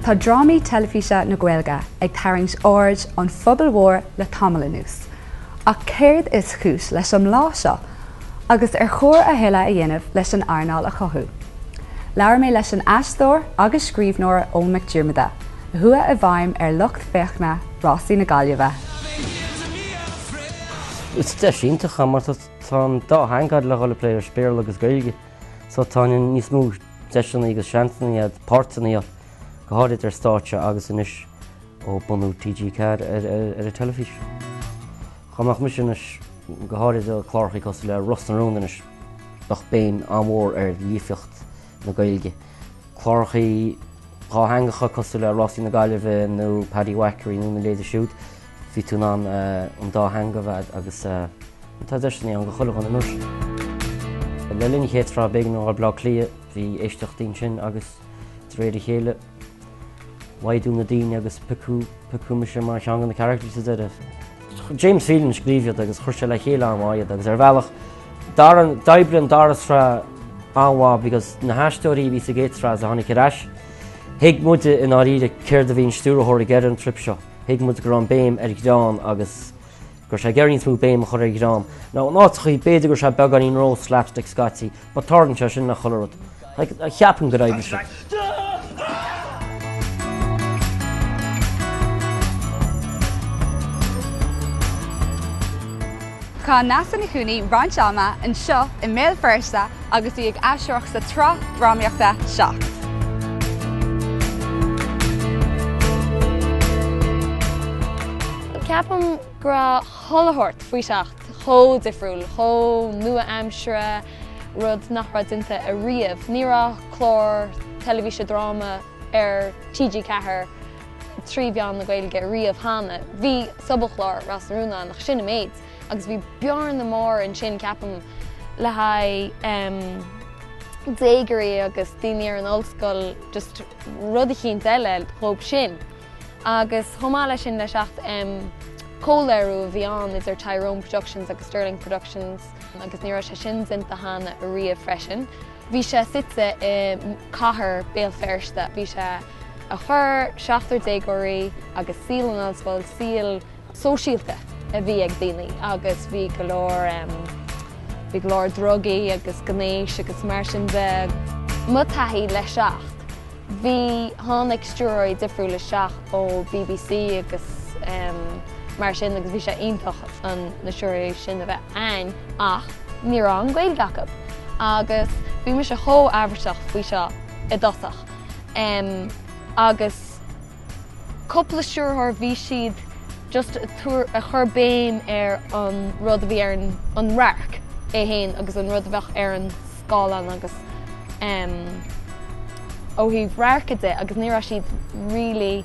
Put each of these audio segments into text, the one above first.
Tá drámaí telefíse na Gaeilge ag tarraingt áard an phobal mhór le tamala nús. Ach céird is chúis leis an lá seo, agus ar chóir a thuile a dhéanamh leis an airneall a chothú. Leabhar mé leis an aisteoir agus scríbhneoir Eoin McDiarmada, thua a bhaim ar lucht feachna Rossaí na Gaillimhe. It's deisíntacha mar tá dá hangad le ghola léir spéir agus Gaeilge, so tá níos mó deisina agus seantaí a páirtaí go háirid ar stáite agus inis ó bunú TG4 ar a telefís. Chamach mis sin go háirid a chláirchaí cos le Rosnarún inis nach béim amór ar lífiocht na Gaeilge. Chláirchaí gá hangacha cos le Rossaí na Gaillimhe nó Paddy Wackery nó na léidir siúd. Bhí tú an dá hanga bheith agus tá deisina an go chuile an nuair. Le linn chéad frá bégan ó blá clia bhí éisteachtaí sin agus réidir chéile. Waidú na daoine agus picú me sin mar seangan na characters a deireadh. James Phelan scríbhiad agus chuirse le chéile an mhaid agus ar bhealach daiblen daras fra anhá agus na haistóirí bhí sa géit fra a tháinig irais. Hiag muide in áíre céir a bhíon stúrthóir geir an trip seo. Hiag muide gur an béim ar gdáin agus gur sé geirín smú béim a chur ar gdáin. Ná nátachaí béidir gur sé beag an ró slapstick scatí, ba tardan se sin na cholarad. Cheapan go raibh se. Cá NASA na chúnaí Ron Seama an seo I méil firsta agus í ag aisteoach sa trá drámaíochta seacht. Ceapam gra tholathairt faoi seacht, cho difriúil, cho nua aimsire, rud nach raibh dunnta a riamh. Ní raibh chlár telefíse dráma ar TG4 trí bhean na Gaeilge riamh hána. Bhí subbachláir Rosnarúna nach sinna méid, agus bhí bearn na mór an sin ceapam le haidh déagarí agus daoine ar an ollscoil just rud a chin eile chomh sin. Agus thomála sin le seacht cóléirú bhí an idir Tyrone Productions agus Sterling Productions agus ní raibh sé sin sinnta hána a riamh freisin. Bhí sé sitsa I cathair béal feirste, bhí sé a chur seachtar déagóirí agus síl an ollscoil síl sóisialta a bhí ag daoine agus bhí go leor drogaí agus gnéis agus mar sin de mutaí le seacht. Bhí tháinig stúraí difriúil le seach ó BBC agus mar sin agus bhí sé iontach an na stúraí sin a bheith ain ach ní raibh an Gaeilge acu. Agus bhí me sé cho aibreteach faoi seo I dosach. Agus coppla stúrthóir bhí siad just a chur béim ar an rud a bhí ar an rarc é héin agus an rud a bheith ar an scálan agus ó híh rarcaide agus ní raibh siad rilí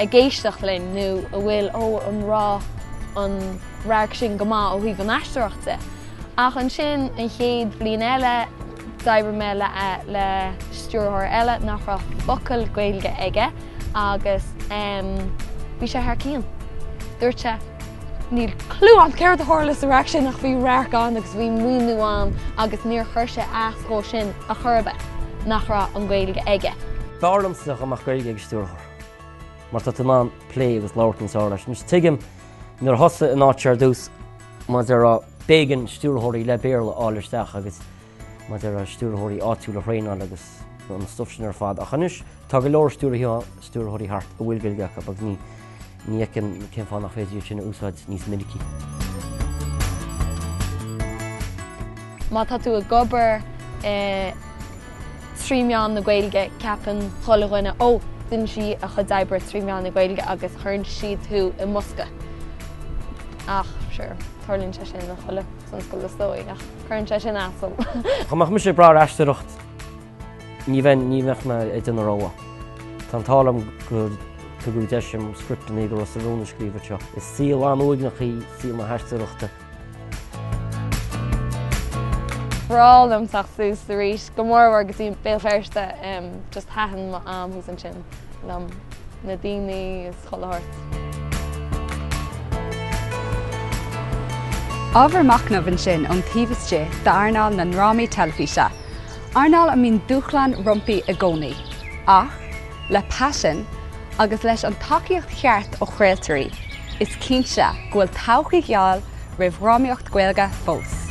a géisteach linn nó a bhfuil an rá an rarc sin go maith ó híh an aisteachta. Ach an sin an chéad bliain eile d'oibre mé le stúrthóir eile nach raibh focail Gaeilge aige agus bhí sé thar cían. Dúirte níl clú an céir a thorlas a raic sin nach bhí rarcán agus bhí múnúán agus níor chuir sé ascó sin a churbe nach raibh an Gaeilge aige. Bharlamsa amach Gaeilge ag stúrthóir. Mar tá an plé agus láirtain sá leis. Nus tuigim nuair thosa in áitear dús mar ar bégan stúrthóirí le béarla áilisteach agus mar ar stúrthóirí áitiúla réáil agus an stuff sin ar fad. A chanis tá go leor stúrthóirí hart a bhfuil Gaeilge acu agus ní cén fáin nach féidir sin úsáid níos minicí. Má tá tú a gobar trímeán na Gaeilge ceapan cholaghine ó duine si a chud d'oibre trímeán na Gaeilge agus chuann siad tú I Musca. Ach, sure, tarlíonn sé sin na chola san scoil stóí ach chuann sé sin asal. Chamach mu sé bra aisteoireacht ní bheith me I duna róha. Tá tálam gur tuú deisiim scriptaí go Rosnarúna scríomhar seo. Is síl an uignachaí síl na aisteoireachta. Brálam tá sús a rís go mórhhar go dtí béal feirste just hathan má amhús an sin lam na daoine is cholathirt. Ábhar macnamh an sin an taobhiste d'Arnáil na nrámaí telefíse. Arnáil a mín dúchlan rumpaí a gcónaí. Ach, le passion agus leis an takeíocht cheart ó chréiltarí. Is cínse ghfuil todhchaí geal roimh rámíocht Gaeilge fós.